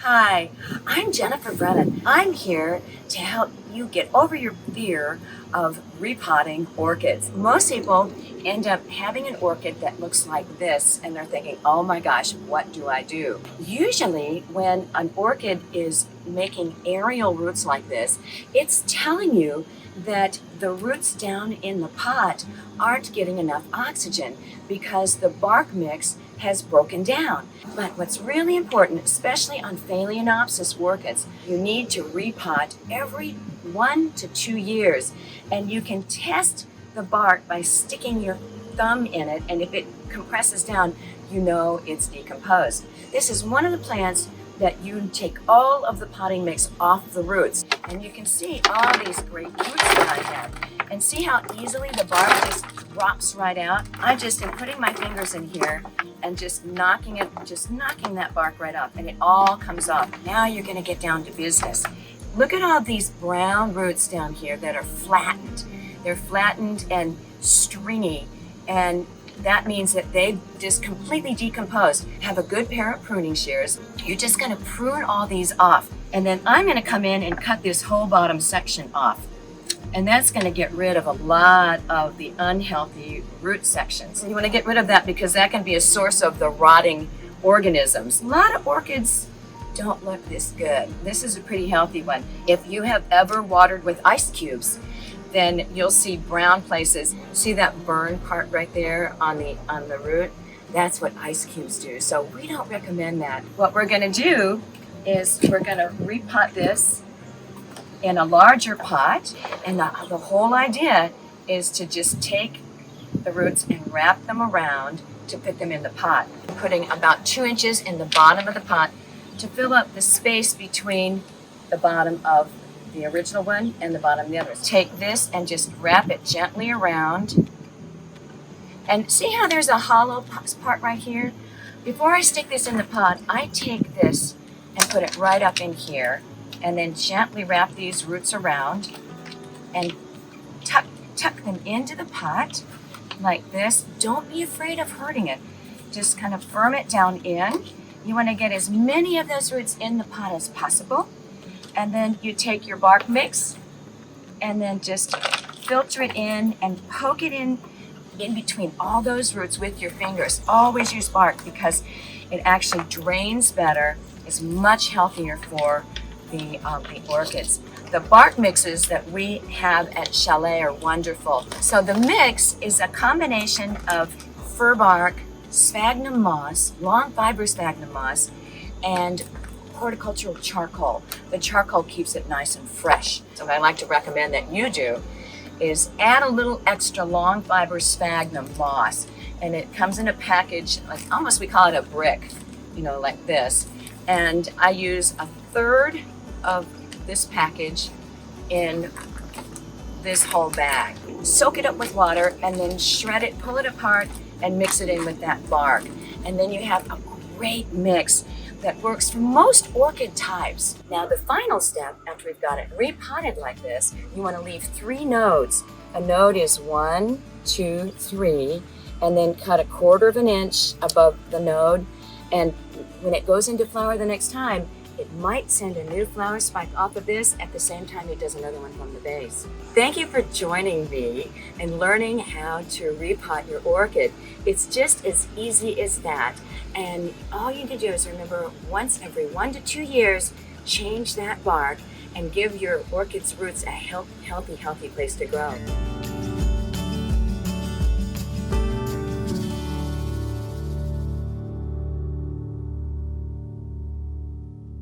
Hi, I'm Jennifer Brennan. I'm here to help you get over your fear of repotting orchids. Most people end up having an orchid that looks like this and they're thinking, oh my gosh, what do I do? Usually when an orchid is making aerial roots like this, it's telling you that the roots down in the pot aren't getting enough oxygen because the bark mix has broken down. But what's really important, especially on Phalaenopsis orchids, you need to repot every 1 to 2 years. And you can test the bark by sticking your thumb in it, and if it compresses down, you know it's decomposed. This is one of the plants that you take all of the potting mix off the roots. And you can see all these great roots that I have. And see how easily the bark just drops right out? I just am putting my fingers in here and just knocking that bark right off, and it all comes off. Now you're gonna get down to business. Look at all these brown roots down here that are flattened. They're flattened and stringy, and that means that they've just completely decomposed. Have a good pair of pruning shears. You're just gonna prune all these off. And then I'm gonna come in and cut this whole bottom section off. And that's gonna get rid of a lot of the unhealthy root sections. And you wanna get rid of that because that can be a source of the rotting organisms. A lot of orchids don't look this good. This is a pretty healthy one. If you have ever watered with ice cubes, then you'll see brown places. See that burn part right there on the root? That's what ice cubes do. So we don't recommend that. What we're gonna do is we're gonna repot this in a larger pot, and the whole idea is to just take the roots and wrap them around to put them in the pot. Putting about 2 inches in the bottom of the pot to fill up the space between the bottom of the original one and the bottom of the other. Take this and just wrap it gently around. And see how there's a hollow part right here? Before I stick this in the pot, I take this and put it right up in here, and then gently wrap these roots around and tuck them into the pot like this. Don't be afraid of hurting it. Just kind of firm it down in. You want to get as many of those roots in the pot as possible. And then you take your bark mix and then just filter it in and poke it in between all those roots with your fingers. Always use bark because it actually drains better, is much healthier for the orchids. The bark mixes that we have at Chalet are wonderful. So the mix is a combination of fir bark, sphagnum moss, long fiber sphagnum moss, and horticultural charcoal. The charcoal keeps it nice and fresh. So what I like to recommend that you do is add a little extra long fiber sphagnum moss, and it comes in a package, like almost we call it a brick, you know, like this. And I use 1/3 of this package in this whole bag. Soak it up with water and then shred it, pull it apart, and mix it in with that bark. And then you have a great mix that works for most orchid types. Now the final step, after we've got it repotted like this, you want to leave 3 nodes. A node is 1, 2, 3, and then cut 1/4 inch above the node. And when it goes into flower the next time, it might send a new flower spike off of this at the same time it does another one from the base. Thank you for joining me and learning how to repot your orchid. It's just as easy as that. And all you need to do is remember, once every 1 to 2 years, change that bark and give your orchid's roots a healthy place to grow.